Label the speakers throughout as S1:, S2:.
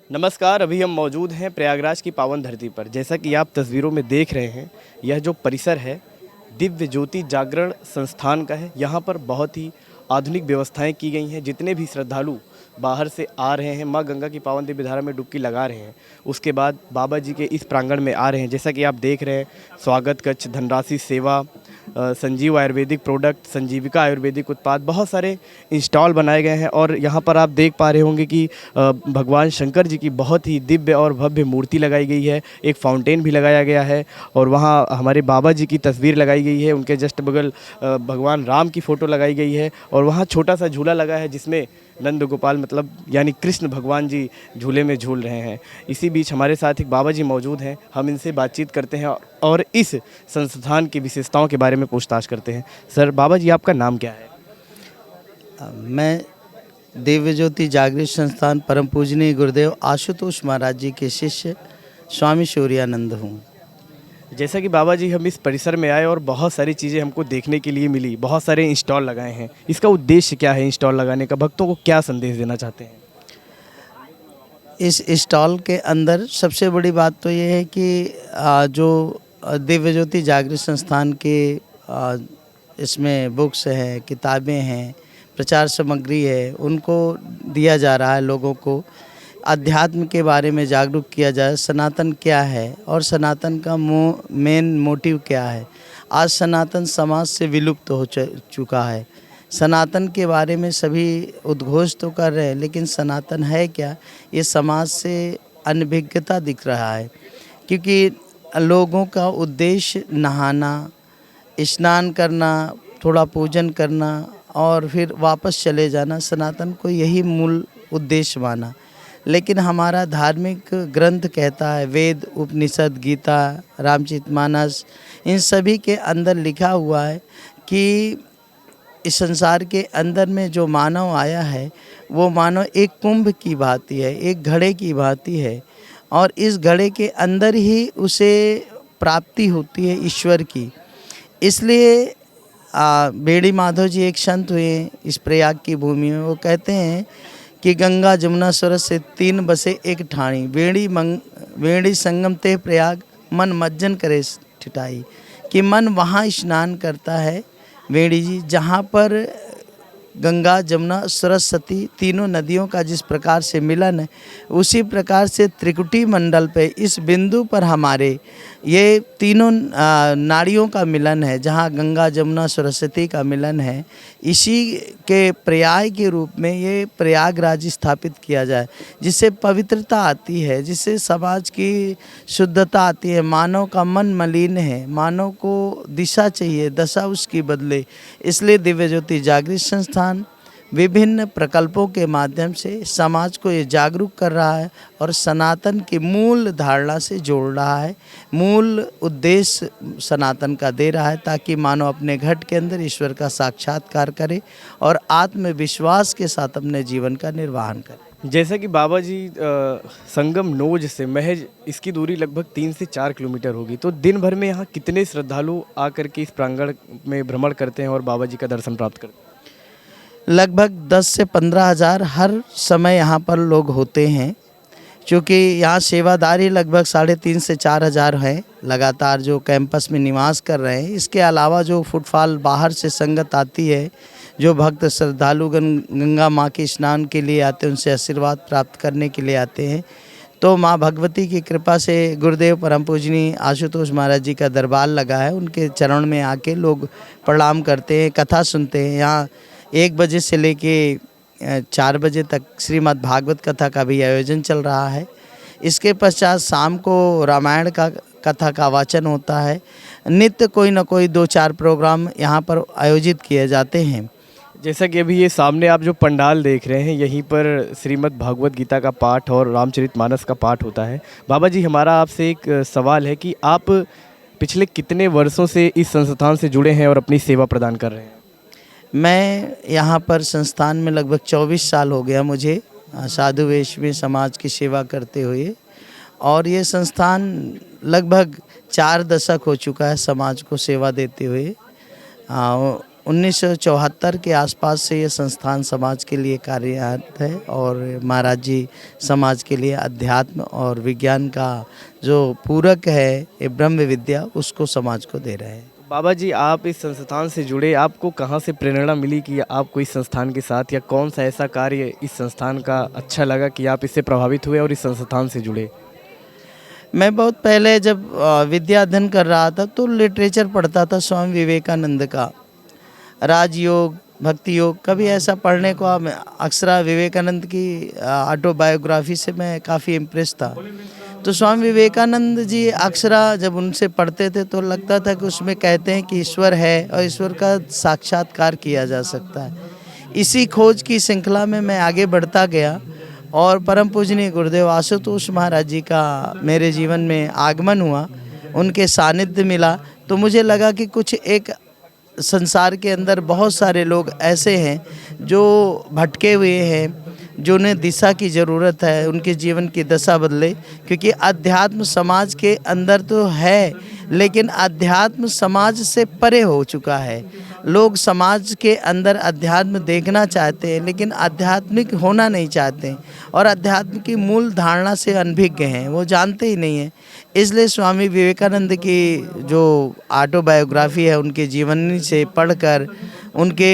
S1: नमस्कार। अभी हम मौजूद हैं प्रयागराज की पावन धरती पर। जैसा कि आप तस्वीरों में देख रहे हैं, यह जो परिसर है दिव्य ज्योति जागरण संस्थान का है। यहाँ पर बहुत ही आधुनिक व्यवस्थाएं की गई हैं। जितने भी श्रद्धालु बाहर से आ रहे हैं, माँ गंगा की पावन दिव्य धारा में डुबकी लगा रहे हैं, उसके बाद बाबा जी के इस प्रांगण में आ रहे हैं। जैसा कि आप देख रहे हैं, स्वागत कक्ष, धनराशि सेवा, संजीव आयुर्वेदिक प्रोडक्ट, संजीविका आयुर्वेदिक उत्पाद, बहुत सारे इंस्टॉल बनाए गए हैं। और यहाँ पर आप देख पा रहे होंगे कि भगवान शंकर जी की बहुत ही दिव्य और भव्य मूर्ति लगाई गई है। एक फाउंटेन भी लगाया गया है और वहाँ हमारे बाबा जी की तस्वीर लगाई गई है। उनके जस्ट बगल भगवान राम की फ़ोटो लगाई गई है और वहाँ छोटा सा झूला लगा है जिसमें नंद गोपाल मतलब यानी कृष्ण भगवान जी झूले में झूल रहे हैं। इसी बीच हमारे साथ एक बाबा जी मौजूद हैं। हम इनसे बातचीत करते हैं और इस संस्थान की विशेषताओं के बारे में पूछताछ करते हैं। सर, बाबा जी आपका नाम क्या है?
S2: मैं दिव्य ज्योति जागृत संस्थान परम पूजनीय गुरुदेव आशुतोष महाराज जी के शिष्य स्वामी शौर्यानंद हूँ।
S1: जैसा कि बाबा जी हम इस परिसर में आए और बहुत सारी चीज़ें हमको देखने के लिए मिली, बहुत सारे इंस्टॉल लगाए हैं। इसका उद्देश्य क्या है इंस्टॉल लगाने का? भक्तों को क्या संदेश देना चाहते हैं?
S2: इस स्टॉल के अंदर सबसे बड़ी बात तो ये है कि जो दिव्य ज्योति जागृत संस्थान के इसमें बुक्स हैं, किताबें हैं, प्रचार सामग्री है, उनको दिया जा रहा है। लोगों को अध्यात्म के बारे में जागरूक किया जाए, सनातन क्या है और सनातन का मेन मोटिव क्या है। आज सनातन समाज से विलुप्त हो चुका है। सनातन के बारे में सभी उद्घोष तो कर रहे हैं, लेकिन सनातन है क्या, ये समाज से अनभिज्ञता दिख रहा है। क्योंकि लोगों का उद्देश्य नहाना, स्नान करना, थोड़ा पूजन करना और फिर वापस चले जाना, सनातन को यही मूल उद्देश्य माना। लेकिन हमारा धार्मिक ग्रंथ कहता है, वेद, उपनिषद, गीता, रामचरितमानस, इन सभी के अंदर लिखा हुआ है कि इस संसार के अंदर में जो मानव आया है वो मानव एक कुंभ की भांति है, एक घड़े की भांति है और इस घड़े के अंदर ही उसे प्राप्ति होती है ईश्वर की। इसलिए बेड़ी माधव जी एक संत हुए इस प्रयाग की भूमि में। वो कहते हैं कि गंगा जमुना सरस से तीन बसे एक ठाणी, बेड़ी संगम ते प्रयाग, मन मज्जन करे ठिठाई। कि मन वहाँ स्नान करता है बेड़ी जी, जहाँ पर गंगा जमुना सरस्वती तीनों नदियों का जिस प्रकार से मिलन है, उसी प्रकार से त्रिकुटी मंडल पे इस बिंदु पर हमारे ये तीनों नाड़ियों का मिलन है, जहाँ गंगा जमुना सरस्वती का मिलन है। इसी के पर्याय के रूप में ये प्रयागराज स्थापित किया जाए, जिससे पवित्रता आती है, जिससे समाज की शुद्धता आती है। मानव का मन मलिन है, मानव को दिशा चाहिए, दशा उसकी बदले। इसलिए दिव्य ज्योति जागृत संस्थान विभिन्न प्रकल्पों के माध्यम से समाज को ये जागरूक कर रहा है और सनातन की मूल धारणा से जोड़ रहा है। मूल उद्देश्य सनातन का दे रहा है, ताकि मानव अपने घट के अंदर ईश्वर का साक्षात्कार करे और आत्मविश्वास के साथ अपने जीवन का निर्वहन करे।
S1: जैसा कि बाबा जी संगम नोज से महज इसकी दूरी लगभग 3 से 4 किलोमीटर होगी, तो दिन भर में यहाँ कितने श्रद्धालु आकर के इस प्रांगण में भ्रमण करते हैं और बाबा जी का दर्शन प्राप्त करते हैं?
S2: लगभग 10 से 15 हज़ार हर समय यहाँ पर लोग होते हैं। क्योंकि यहाँ सेवादारी लगभग 3.5 से 4 हज़ार हैं लगातार जो कैंपस में निवास कर रहे हैं। इसके अलावा जो फुटफॉल बाहर से संगत आती है, जो भक्त श्रद्धालुगण गंगा माँ के स्नान के लिए आते हैं, उनसे आशीर्वाद प्राप्त करने के लिए आते हैं। तो माँ भगवती की कृपा से गुरुदेव परम पूजनीय आशुतोष महाराज जी का दरबार लगा है, उनके चरण में आके लोग प्रणाम करते हैं, कथा सुनते हैं। यहाँ 1 बजे से लेके 4 बजे तक श्रीमद् भागवत कथा का भी आयोजन चल रहा है। इसके पश्चात शाम को रामायण का कथा का वाचन होता है। नित्य कोई न कोई 2-4 प्रोग्राम यहाँ पर आयोजित किए जाते हैं।
S1: जैसा कि अभी ये सामने आप जो पंडाल देख रहे हैं, यहीं पर श्रीमद् भागवत गीता का पाठ और रामचरितमानस का पाठ होता है। बाबा जी, हमारा आपसे एक सवाल है कि आप पिछले कितने वर्षों से इस संस्थान से जुड़े हैं और अपनी सेवा प्रदान कर रहे हैं?
S2: मैं यहाँ पर संस्थान में लगभग 24 साल हो गया मुझे साधु वेश में समाज की सेवा करते हुए, और ये संस्थान लगभग 4 दशक हो चुका है समाज को सेवा देते हुए। 1974 के आसपास से ये संस्थान समाज के लिए कार्यरत है और महाराज जी समाज के लिए अध्यात्म और विज्ञान का जो पूरक है ये ब्रह्म विद्या उसको समाज को दे रहे हैं।
S1: बाबा जी, आप इस संस्थान से जुड़े, आपको कहाँ से प्रेरणा मिली कि आपको इस संस्थान के साथ, या कौन सा ऐसा कार्य इस संस्थान का अच्छा लगा कि आप इससे प्रभावित हुए और इस संस्थान से जुड़े?
S2: मैं बहुत पहले जब विद्या अध्ययन कर रहा था तो लिटरेचर पढ़ता था स्वामी विवेकानंद का, राजयोग, भक्ति योग। कभी ऐसा पढ़ने को अक्सर विवेकानंद की ऑटोबायोग्राफी से मैं काफ़ी इम्प्रेस था। तो स्वामी विवेकानंद जी अक्सर जब उनसे पढ़ते थे तो लगता था कि उसमें कहते हैं कि ईश्वर है और ईश्वर का साक्षात्कार किया जा सकता है। इसी खोज की श्रृंखला में मैं आगे बढ़ता गया और परम पूजनीय गुरुदेव आशुतोष महाराज जी का मेरे जीवन में आगमन हुआ, उनके सानिध्य मिला। तो मुझे लगा कि कुछ एक संसार के अंदर बहुत सारे लोग ऐसे हैं जो भटके हुए हैं, जो उन्हें दिशा की ज़रूरत है, उनके जीवन की दशा बदले। क्योंकि अध्यात्म समाज के अंदर तो है लेकिन अध्यात्म समाज से परे हो चुका है। लोग समाज के अंदर अध्यात्म देखना चाहते हैं लेकिन आध्यात्मिक होना नहीं चाहते और अध्यात्म की मूल धारणा से अनभिज्ञ हैं, वो जानते ही नहीं हैं। इसलिए स्वामी विवेकानंद की जो ऑटोबायोग्राफी है उनके जीवनी से पढ़कर उनके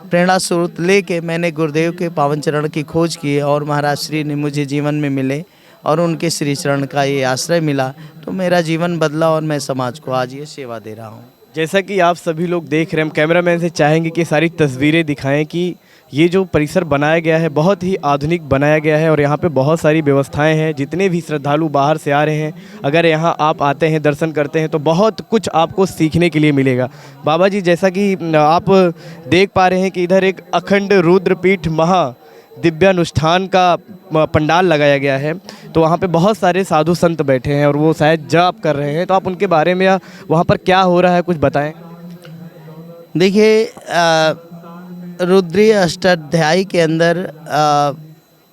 S2: प्रेरणा स्रोत लेके मैंने गुरुदेव के पावन चरण की खोज की और महाराज श्री ने मुझे जीवन में मिले और उनके श्री चरण का ये आश्रय मिला तो मेरा जीवन बदला और मैं समाज को आज ये सेवा दे रहा हूँ।
S1: जैसा कि आप सभी लोग देख रहे हैं, हम कैमरामैन से चाहेंगे कि सारी तस्वीरें दिखाएं कि ये जो परिसर बनाया गया है बहुत ही आधुनिक बनाया गया है और यहाँ पे बहुत सारी व्यवस्थाएं हैं। जितने भी श्रद्धालु बाहर से आ रहे हैं, अगर यहाँ आप आते हैं, दर्शन करते हैं तो बहुत कुछ आपको सीखने के लिए मिलेगा। बाबा जी, जैसा कि आप देख पा रहे हैं कि इधर एक अखंड रुद्रपीठ महा दिव्यानुष्ठान का पंडाल लगाया गया है, तो वहाँ पे बहुत सारे साधु संत बैठे हैं और वो शायद जाप कर रहे हैं। तो आप उनके बारे में या वहाँ पर क्या हो रहा है कुछ बताएं।
S2: देखिए, रुद्रीय अष्टाध्यायी के अंदर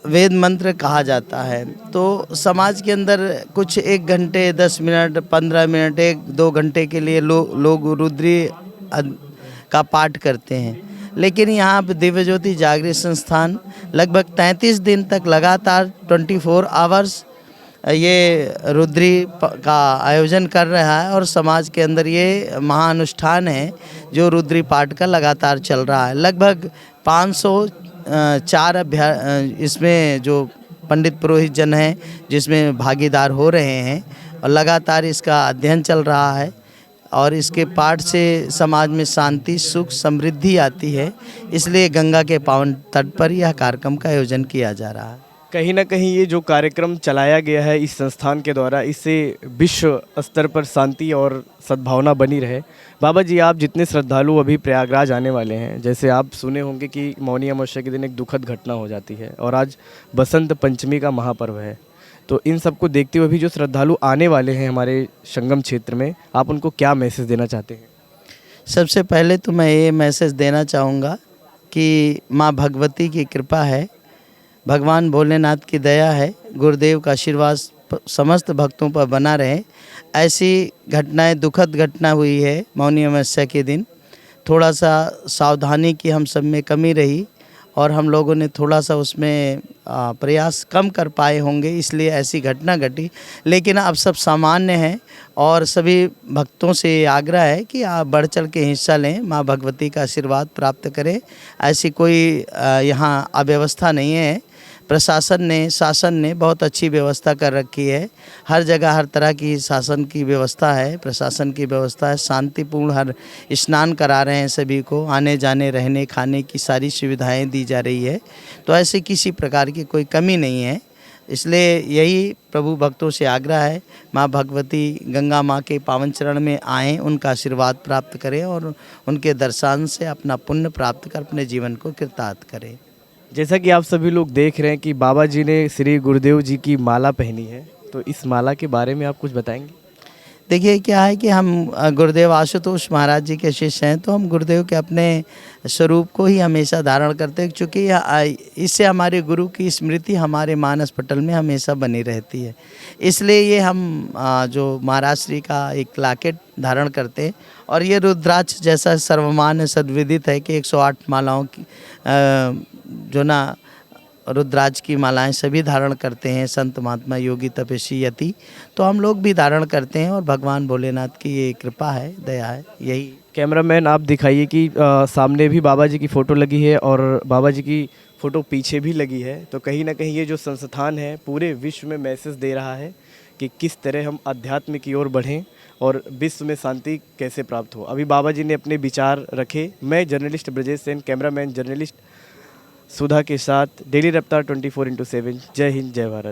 S2: वेद मंत्र कहा जाता है। तो समाज के अंदर कुछ 1 घंटे 10 मिनट 15 मिनट 1-2 घंटे के लिए लोग रुद्री का पाठ करते हैं, लेकिन यहाँ पर दिव्य ज्योति जागृत संस्थान लगभग 33 दिन तक लगातार 24 आवर्स ये रुद्री का आयोजन कर रहा है और समाज के अंदर ये महाअनुष्ठान है जो रुद्री पाठ का लगातार चल रहा है। लगभग 504 इसमें जो पंडित पुरोहित जन हैं जिसमें भागीदार हो रहे हैं और लगातार इसका अध्ययन चल रहा है और इसके पाठ से समाज में शांति, सुख, समृद्धि आती है। इसलिए गंगा के पावन तट पर यह कार्यक्रम का आयोजन किया जा रहा है।
S1: कहीं ना कहीं ये जो कार्यक्रम चलाया गया है इस संस्थान के द्वारा, इससे विश्व स्तर पर शांति और सद्भावना बनी रहे। बाबा जी, आप जितने श्रद्धालु अभी प्रयागराज आने वाले हैं, जैसे आप सुने होंगे कि मौनी अमावस्या के दिन एक दुखद घटना हो जाती है और आज बसंत पंचमी का महापर्व है, तो इन सबको देखते हुए भी जो श्रद्धालु आने वाले हैं हमारे संगम क्षेत्र में, आप उनको क्या मैसेज देना चाहते हैं?
S2: सबसे पहले तो मैं ये मैसेज देना चाहूँगा कि माँ भगवती की कृपा है, भगवान भोलेनाथ की दया है, गुरुदेव का आशीर्वाद समस्त भक्तों पर बना रहे। ऐसी घटनाएं, दुखद घटना हुई है मौनी अमावस्या के दिन, थोड़ा सा सावधानी की हम सब में कमी रही और हम लोगों ने थोड़ा सा उसमें प्रयास कम कर पाए होंगे, इसलिए ऐसी घटना घटी। लेकिन अब सब सामान्य है और सभी भक्तों से आग्रह है कि आप बढ़ चढ़ के हिस्सा लें, माँ भगवती का आशीर्वाद प्राप्त करें। ऐसी कोई यहाँ अव्यवस्था नहीं है। प्रशासन ने, शासन ने बहुत अच्छी व्यवस्था कर रखी है। हर जगह हर तरह की शासन की व्यवस्था है, प्रशासन की व्यवस्था है। शांतिपूर्ण हर स्नान करा रहे हैं, सभी को आने जाने, रहने खाने की सारी सुविधाएं दी जा रही है। तो ऐसे किसी प्रकार की कोई कमी नहीं है। इसलिए यही प्रभु भक्तों से आग्रह है, माँ भगवती गंगा माँ के पावन चरण में आएँ, उनका आशीर्वाद प्राप्त करें और उनके दर्शन से अपना पुण्य प्राप्त कर अपने जीवन को कृतार्थ करें।
S1: जैसा कि आप सभी लोग देख रहे हैं कि बाबा जी ने श्री गुरुदेव जी की माला पहनी है, तो इस माला के बारे में आप कुछ बताएंगे?
S2: देखिए क्या है कि हम गुरुदेव आशुतोष महाराज जी के शिष्य हैं, तो हम गुरुदेव के अपने स्वरूप को ही हमेशा धारण करते हैं, क्योंकि इससे हमारे गुरु की स्मृति हमारे मानस पटल में हमेशा बनी रहती है। इसलिए ये हम जो महाराज श्री का एक लॉकेट धारण करते हैं, और ये रुद्राक्ष जैसा सर्वमान्य सद्विदित है कि 108 मालाओं की जो ना रुद्राक्ष की मालाएं सभी धारण करते हैं, संत महात्मा योगी तपस्वी यति, तो हम लोग भी धारण करते हैं, और भगवान भोलेनाथ की ये कृपा है, दया है। यही
S1: कैमरामैन आप दिखाइए कि सामने भी बाबा जी की फ़ोटो लगी है और बाबा जी की फ़ोटो पीछे भी लगी है, तो कहीं ना कहीं ये जो संस्थान है पूरे विश्व में मैसेज दे रहा है कि किस तरह हम अध्यात्म की ओर बढ़ें और विश्व में शांति कैसे प्राप्त हो। अभी बाबा जी ने अपने विचार रखे। मैं journalist Brajesh Sen, cameraman journalist Sudha के साथ डेली रफ्तार 24x7। जय हिंद, जय भारत।